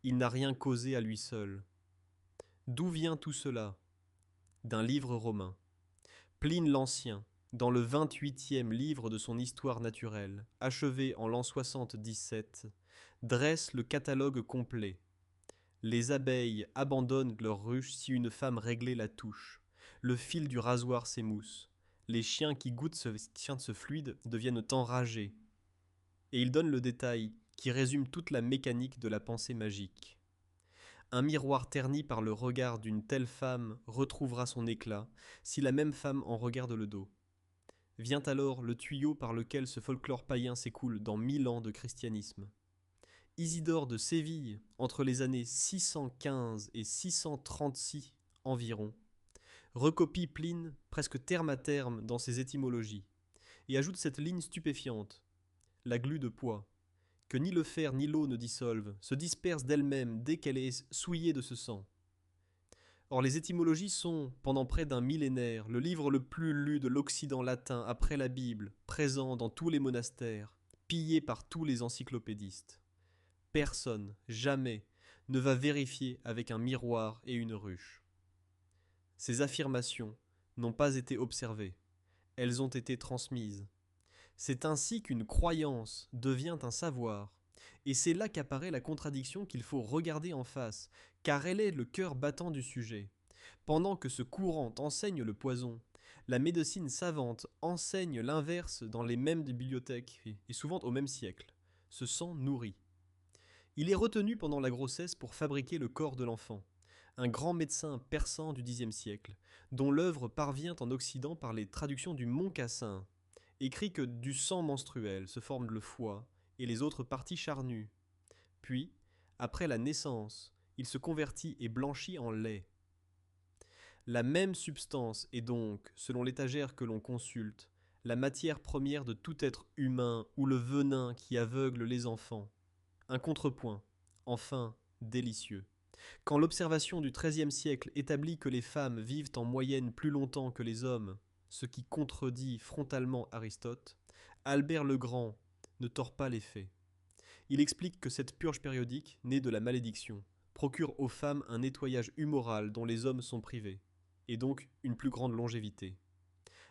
Il n'a rien causé à lui seul. D'où vient tout cela? D'un livre romain. Pline l'Ancien, dans le 28e livre de son Histoire naturelle, achevé en l'an 77, dresse le catalogue complet. Les abeilles abandonnent leurs ruches si une femme réglée la touche. Le fil du rasoir s'émousse. Les chiens qui goûtent ce fluide deviennent enragés. Et il donne le détail. qui résume toute la mécanique de la pensée magique. Un miroir terni par le regard d'une telle femme retrouvera son éclat si la même femme en regarde le dos. Vient alors le tuyau par lequel ce folklore païen s'écoule dans 1000 ans de christianisme. Isidore de Séville, entre les années 615 et 636 environ, recopie Pline presque terme à terme dans ses étymologies, et ajoute cette ligne stupéfiante, la glu de poids, que ni le fer ni l'eau ne dissolvent, se disperse d'elle-même dès qu'elle est souillée de ce sang. Or les étymologies sont, pendant près d'un millénaire, le livre le plus lu de l'Occident latin après la Bible, présent dans tous les monastères, pillé par tous les encyclopédistes. Personne, jamais, ne va vérifier avec un miroir et une ruche. Ces affirmations n'ont pas été observées, elles ont été transmises. C'est ainsi qu'une croyance devient un savoir, et c'est là qu'apparaît la contradiction qu'il faut regarder en face, car elle est le cœur battant du sujet. Pendant que ce courant enseigne le poison, la médecine savante enseigne l'inverse dans les mêmes bibliothèques, et souvent au même siècle. Ce sang nourrit. Il est retenu pendant la grossesse pour fabriquer le corps de l'enfant. Un grand médecin persan du Xe siècle, dont l'œuvre parvient en Occident par les traductions du Mont Cassin, écrit que du sang menstruel se forment le foie et les autres parties charnues. Puis, après la naissance, il se convertit et blanchit en lait. La même substance est donc, selon l'étagère que l'on consulte, la matière première de tout être humain ou le venin qui aveugle les enfants. Un contrepoint, enfin, délicieux. Quand l'observation du XIIIe siècle établit que les femmes vivent en moyenne plus longtemps que les hommes, ce qui contredit frontalement Aristote, Albert le Grand ne tord pas les faits. Il explique que cette purge périodique, née de la malédiction, procure aux femmes un nettoyage humoral dont les hommes sont privés, et donc une plus grande longévité.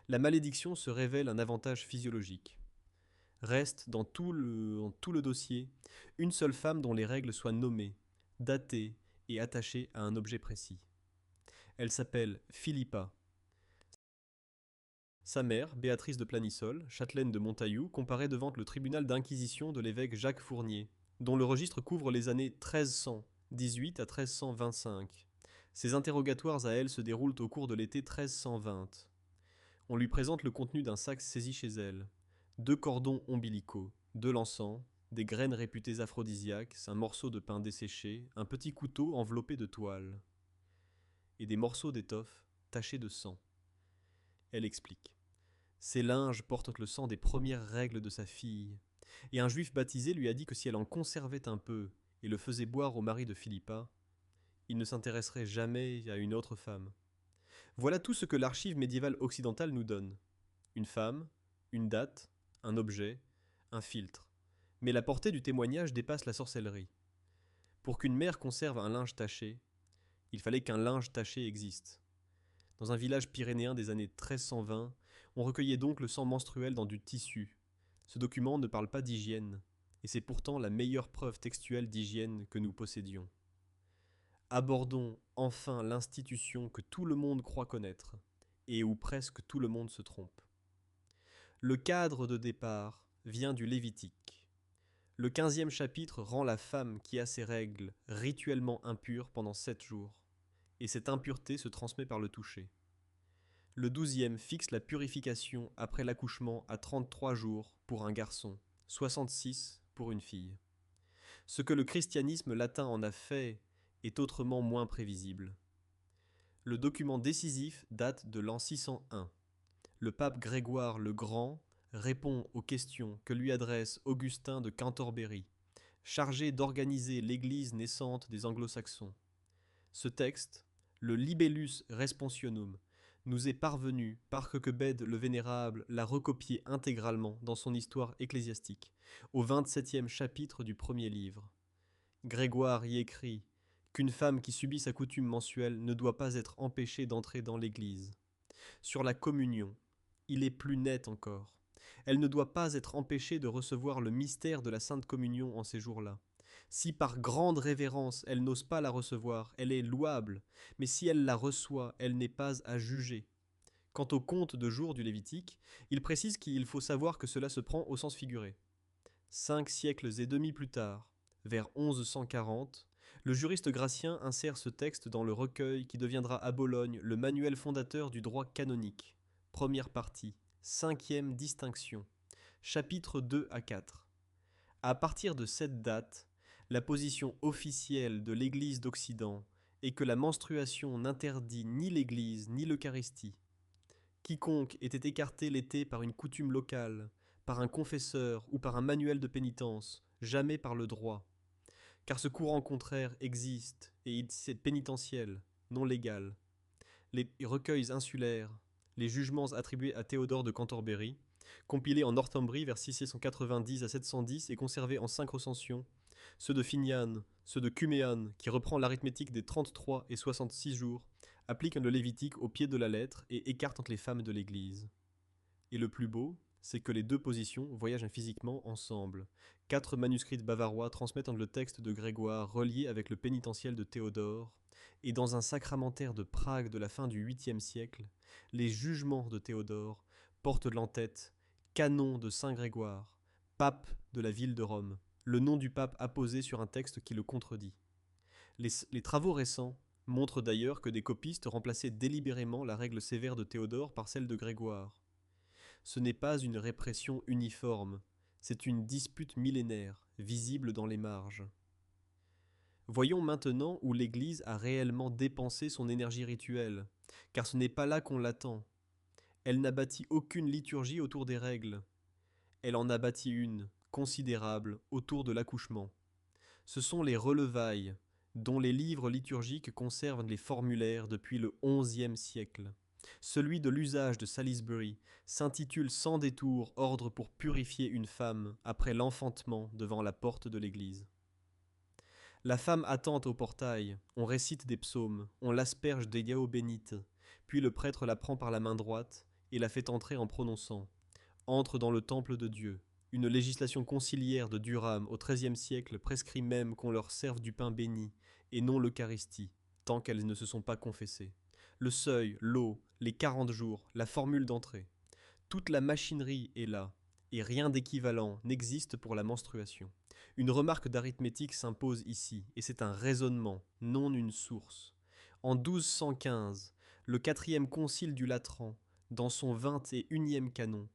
La malédiction se révèle un avantage physiologique. Reste dans tout le dossier une seule femme dont les règles soient nommées, datées et attachées à un objet précis. Elle s'appelle Philippa. Sa mère, Béatrice de Planisol, châtelaine de Montaillou, comparaît devant le tribunal d'inquisition de l'évêque Jacques Fournier, dont le registre couvre les années 1318 à 1325. Ces interrogatoires à elle se déroulent au cours de l'été 1320. On lui présente le contenu d'un sac saisi chez elle. 2 cordons ombilicaux, de l'encens, des graines réputées aphrodisiaques, un morceau de pain desséché, un petit couteau enveloppé de toile, et des morceaux d'étoffe tachés de sang. Elle explique. Ses linges portent le sang des premières règles de sa fille, et un juif baptisé lui a dit que si elle en conservait un peu et le faisait boire au mari de Philippa, il ne s'intéresserait jamais à une autre femme. Voilà tout ce que l'archive médiévale occidentale nous donne. Une femme, une date, un objet, un filtre. Mais la portée du témoignage dépasse la sorcellerie. Pour qu'une mère conserve un linge taché, il fallait qu'un linge taché existe. Dans un village pyrénéen des années 1320, on recueillait donc le sang menstruel dans du tissu. Ce document ne parle pas d'hygiène, et c'est pourtant la meilleure preuve textuelle d'hygiène que nous possédions. Abordons enfin l'institution que tout le monde croit connaître, et où presque tout le monde se trompe. Le cadre de départ vient du Lévitique. Le 15e chapitre rend la femme qui a ses règles rituellement impure pendant 7 jours, et cette impureté se transmet par le toucher. Le 12e fixe la purification après l'accouchement à 33 jours pour un garçon, 66 pour une fille. Ce que le christianisme latin en a fait est autrement moins prévisible. Le document décisif date de l'an 601. Le pape Grégoire le Grand répond aux questions que lui adresse Augustin de Cantorbéry, chargé d'organiser l'Église naissante des Anglo-Saxons. Ce texte, le Libellus Responsionum, nous est parvenu par que Bède le Vénérable l'a recopié intégralement dans son histoire ecclésiastique, au 27e chapitre du premier livre. Grégoire y écrit qu'une femme qui subit sa coutume mensuelle ne doit pas être empêchée d'entrer dans l'Église. Sur la communion, il est plus net encore. Elle ne doit pas être empêchée de recevoir le mystère de la Sainte Communion en ces jours-là. Si par grande révérence elle n'ose pas la recevoir, elle est louable, mais si elle la reçoit, elle n'est pas à juger. Quant au compte de jours du Lévitique, il précise qu'il faut savoir que cela se prend au sens figuré. 5 siècles et demi plus tard, vers 1140, le juriste Gratien insère ce texte dans le recueil qui deviendra à Bologne le manuel fondateur du droit canonique. Première partie, cinquième distinction, chapitres 2 à 4. À partir de cette date, la position officielle de l'Église d'Occident est que la menstruation n'interdit ni l'Église ni l'Eucharistie. Quiconque était écarté l'été par une coutume locale, par un confesseur ou par un manuel de pénitence, jamais par le droit. Car ce courant contraire existe, et c'est pénitentiel, non légal. Les recueils insulaires, les jugements attribués à Théodore de Cantorbéry, compilés en Northumbrie vers 690 à 710 et conservés en 5 recensions, ceux de Finian, ceux de Cuméan, qui reprend l'arithmétique des 33 et 66 jours, appliquent le Lévitique au pied de la lettre et écartent les femmes de l'Église. Et le plus beau, c'est que les deux positions voyagent physiquement ensemble. 4 manuscrits bavarois transmettent le texte de Grégoire relié avec le pénitentiel de Théodore, et dans un sacramentaire de Prague de la fin du 8e siècle, les jugements de Théodore portent l'entête Canon de Saint Grégoire, pape de la ville de Rome, le nom du pape apposé sur un texte qui le contredit. Les travaux récents montrent d'ailleurs que des copistes remplaçaient délibérément la règle sévère de Théodore par celle de Grégoire. Ce n'est pas une répression uniforme, c'est une dispute millénaire, visible dans les marges. Voyons maintenant où l'Église a réellement dépensé son énergie rituelle, car ce n'est pas là qu'on l'attend. Elle n'a bâti aucune liturgie autour des règles. Elle en a bâti une, considérable, autour de l'accouchement. Ce sont les relevailles, dont les livres liturgiques conservent les formulaires depuis le XIe siècle. Celui de l'usage de Salisbury s'intitule sans détour Ordre pour purifier une femme après l'enfantement devant la porte de l'église. La femme attente au portail, on récite des psaumes, on l'asperge des yao bénites, puis le prêtre la prend par la main droite et la fait entrer en prononçant « Entre dans le temple de Dieu ». Une législation conciliaire de Durham au XIIIe siècle prescrit même qu'on leur serve du pain béni et non l'Eucharistie, tant qu'elles ne se sont pas confessées. Le seuil, l'eau, les 40 jours, la formule d'entrée. Toute la machinerie est là, et rien d'équivalent n'existe pour la menstruation. Une remarque d'arithmétique s'impose ici, et c'est un raisonnement, non une source. En 1215, le 4e concile du Latran, dans son 21e canon,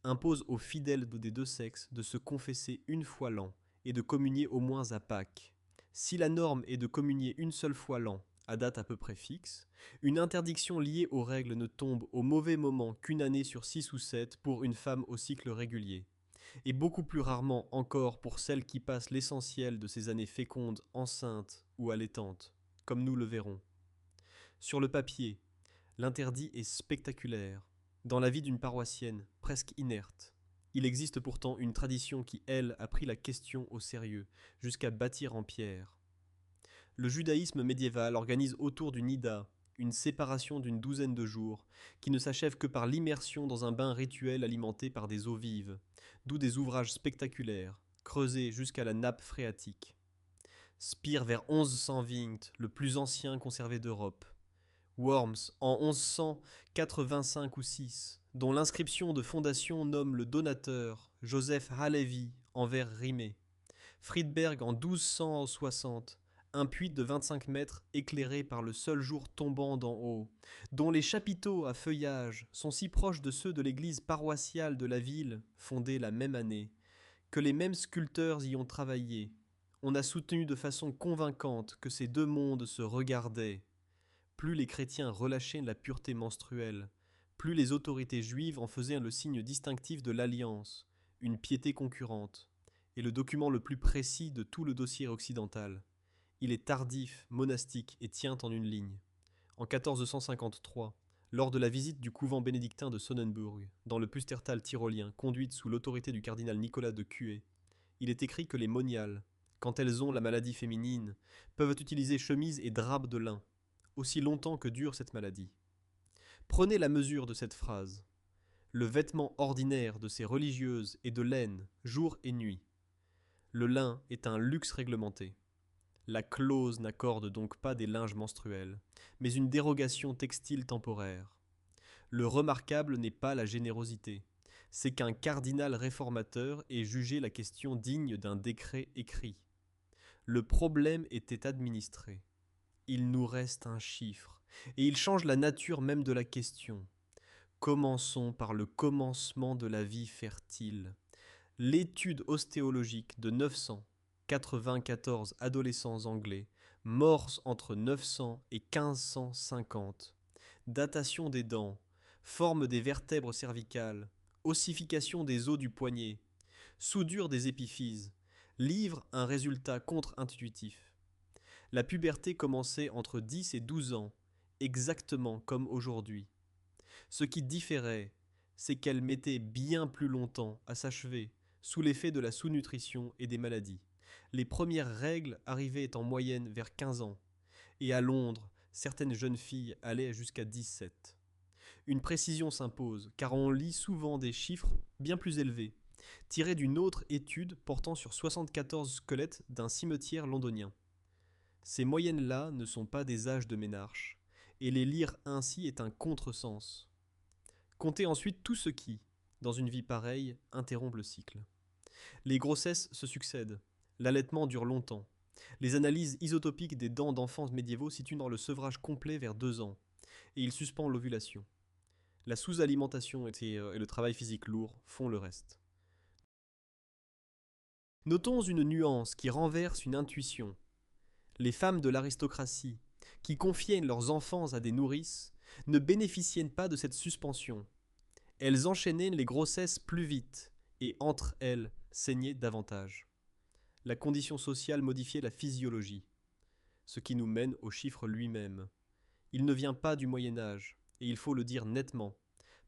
impose aux fidèles des deux sexes de se confesser une fois l'an et de communier au moins à Pâques. Si la norme est de communier une seule fois l'an, à date à peu près fixe, une interdiction liée aux règles ne tombe au mauvais moment qu'une année sur 6 ou 7 pour une femme au cycle régulier, et beaucoup plus rarement encore pour celle qui passe l'essentiel de ses années fécondes enceintes ou allaitantes, comme nous le verrons. Sur le papier, l'interdit est spectaculaire, dans la vie d'une paroissienne, presque inerte. Il existe pourtant une tradition qui, elle, a pris la question au sérieux, jusqu'à bâtir en pierre. Le judaïsme médiéval organise autour du nida une séparation d'une douzaine de jours, qui ne s'achève que par l'immersion dans un bain rituel alimenté par des eaux vives, d'où des ouvrages spectaculaires, creusés jusqu'à la nappe phréatique. Spire vers 1120, le plus ancien conservé d'Europe. Worms en 1185 ou 6, dont l'inscription de fondation nomme le donateur, Joseph Halevi, en vers rimés. Friedberg en 1260, un puits de 25 mètres éclairé par le seul jour tombant d'en haut, dont les chapiteaux à feuillage sont si proches de ceux de l'église paroissiale de la ville, fondée la même année, que les mêmes sculpteurs y ont travaillé. On a soutenu de façon convaincante que ces deux mondes se regardaient. Plus les chrétiens relâchaient la pureté menstruelle, plus les autorités juives en faisaient le signe distinctif de l'alliance, une piété concurrente, et le document le plus précis de tout le dossier occidental. Il est tardif, monastique et tient en une ligne. En 1453, lors de la visite du couvent bénédictin de Sonnenburg, dans le Pustertal tyrolien, conduite sous l'autorité du cardinal Nicolas de Cuée, il est écrit que les moniales, quand elles ont la maladie féminine, peuvent utiliser chemises et drapes de lin, aussi longtemps que dure cette maladie. Prenez la mesure de cette phrase. Le vêtement ordinaire de ces religieuses est de laine, jour et nuit. Le lin est un luxe réglementé. La clause n'accorde donc pas des linges menstruels, mais une dérogation textile temporaire. Le remarquable n'est pas la générosité, c'est qu'un cardinal réformateur ait jugé la question digne d'un décret écrit. Le problème était administré. Il nous reste un chiffre, et il change la nature même de la question. Commençons par le commencement de la vie fertile. L'étude ostéologique de 994 adolescents anglais, morts entre 900 et 1550. Datation des dents, forme des vertèbres cervicales, ossification des os du poignet, soudure des épiphyses, livre un résultat contre-intuitif. La puberté commençait entre 10 et 12 ans, exactement comme aujourd'hui. Ce qui différait, c'est qu'elle mettait bien plus longtemps à s'achever, sous l'effet de la sous-nutrition et des maladies. Les premières règles arrivaient en moyenne vers 15 ans, et à Londres, certaines jeunes filles allaient jusqu'à 17. Une précision s'impose, car on lit souvent des chiffres bien plus élevés, tirés d'une autre étude portant sur 74 squelettes d'un cimetière londonien. Ces moyennes-là ne sont pas des âges de ménarche, et les lire ainsi est un contresens. Comptez ensuite tout ce qui, dans une vie pareille, interrompt le cycle. Les grossesses se succèdent, l'allaitement dure longtemps. Les analyses isotopiques des dents d'enfants médiévaux situent dans le sevrage complet vers 2 ans, et il suspend l'ovulation. La sous-alimentation et le travail physique lourd font le reste. Notons une nuance qui renverse une intuition. Les femmes de l'aristocratie, qui confiaient leurs enfants à des nourrices, ne bénéficiaient pas de cette suspension. Elles enchaînaient les grossesses plus vite, et entre elles saignaient davantage. La condition sociale modifiait la physiologie, ce qui nous mène au chiffre lui-même. Il ne vient pas du Moyen Âge, et il faut le dire nettement.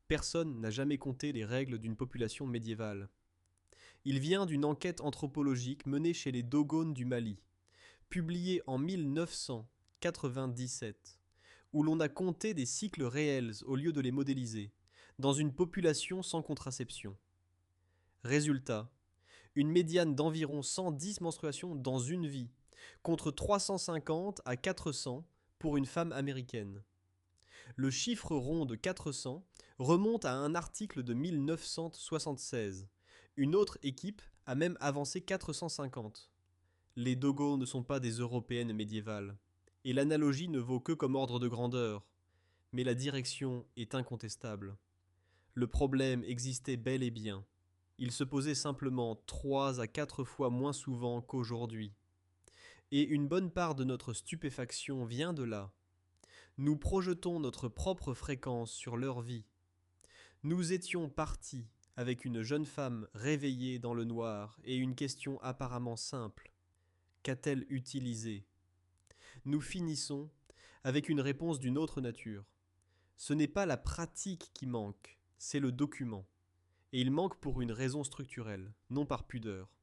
Personne n'a jamais compté les règles d'une population médiévale. Il vient d'une enquête anthropologique menée chez les Dogones du Mali, publiée en 1997, où l'on a compté des cycles réels au lieu de les modéliser, dans une population sans contraception. Résultat, une médiane d'environ 110 menstruations dans une vie, contre 350 à 400 pour une femme américaine. Le chiffre rond de 400 remonte à un article de 1976. Une autre équipe a même avancé 450. Les Dogos ne sont pas des Européennes médiévales, et l'analogie ne vaut que comme ordre de grandeur, mais la direction est incontestable. Le problème existait bel et bien. Il se posait simplement 3 à 4 fois moins souvent qu'aujourd'hui. Et une bonne part de notre stupéfaction vient de là. Nous projetons notre propre fréquence sur leur vie. Nous étions partis avec une jeune femme réveillée dans le noir et une question apparemment simple. Qu'a-t-elle utilisé? Nous finissons avec une réponse d'une autre nature. Ce n'est pas la pratique qui manque, c'est le document. Et il manque pour une raison structurelle, non par pudeur.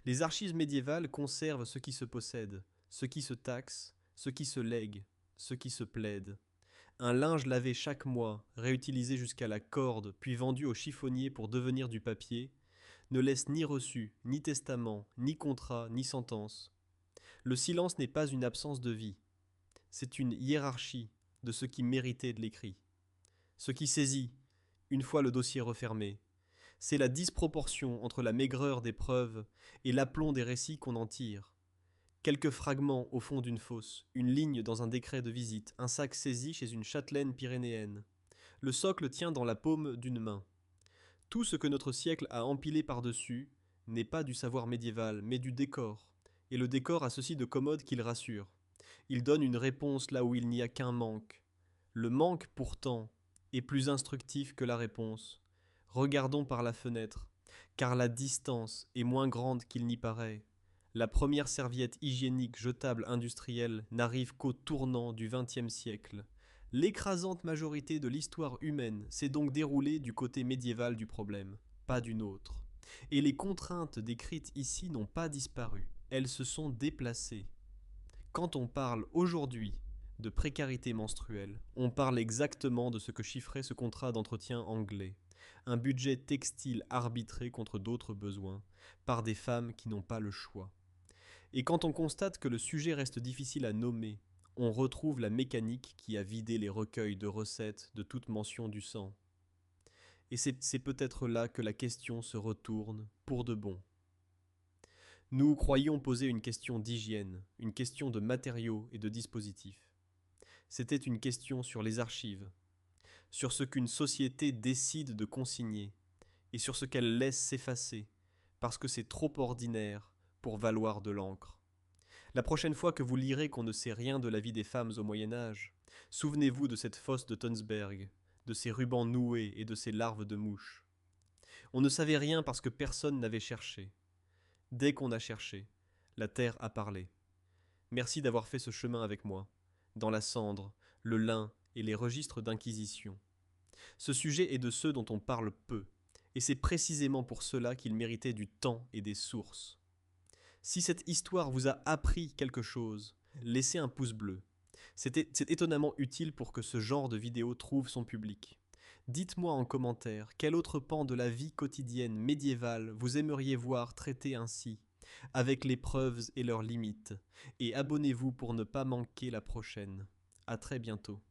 Les archives médiévales conservent ce qui se possède, ce qui se taxe, ce qui se lègue, ce qui se plaide. Un linge lavé chaque mois, réutilisé jusqu'à la corde, puis vendu au chiffonnier pour devenir du papier, ne laisse ni reçu, ni testament, ni contrat, ni sentence. Le silence n'est pas une absence de vie, c'est une hiérarchie de ce qui méritait de l'écrit. Ce qui saisit, une fois le dossier refermé, c'est la disproportion entre la maigreur des preuves et l'aplomb des récits qu'on en tire. Quelques fragments au fond d'une fosse, une ligne dans un décret de visite, un sac saisi chez une châtelaine pyrénéenne. Le socle tient dans la paume d'une main. Tout ce que notre siècle a empilé par-dessus n'est pas du savoir médiéval, mais du décor. Et le décor a ceci de commode qu'il rassure. Il donne une réponse là où il n'y a qu'un manque. Le manque, pourtant, est plus instructif que la réponse. Regardons par la fenêtre, car la distance est moins grande qu'il n'y paraît. La première serviette hygiénique jetable industrielle n'arrive qu'au tournant du XXe siècle. L'écrasante majorité de l'histoire humaine s'est donc déroulée du côté médiéval du problème, pas du nôtre. Et les contraintes décrites ici n'ont pas disparu, elles se sont déplacées. Quand on parle aujourd'hui de précarité menstruelle, on parle exactement de ce que chiffrait ce contrat d'entretien anglais. Un budget textile arbitré contre d'autres besoins, par des femmes qui n'ont pas le choix. Et quand on constate que le sujet reste difficile à nommer, on retrouve la mécanique qui a vidé les recueils de recettes de toute mention du sang. Et c'est peut-être là que la question se retourne pour de bon. Nous croyions poser une question d'hygiène, une question de matériaux et de dispositifs. C'était une question sur les archives, sur ce qu'une société décide de consigner, et sur ce qu'elle laisse s'effacer, parce que c'est trop ordinaire pour valoir de l'encre. La prochaine fois que vous lirez qu'on ne sait rien de la vie des femmes au Moyen Âge, souvenez-vous de cette fosse de Tonsberg, de ces rubans noués et de ces larves de mouches. On ne savait rien parce que personne n'avait cherché. Dès qu'on a cherché, la terre a parlé. Merci d'avoir fait ce chemin avec moi, dans la cendre, le lin et les registres d'inquisition. Ce sujet est de ceux dont on parle peu, et c'est précisément pour cela qu'il méritait du temps et des sources. Si cette histoire vous a appris quelque chose, laissez un pouce bleu. C'est étonnamment utile pour que ce genre de vidéo trouve son public. Dites-moi en commentaire quel autre pan de la vie quotidienne médiévale vous aimeriez voir traité ainsi, avec les preuves et leurs limites, et abonnez-vous pour ne pas manquer la prochaine. À très bientôt.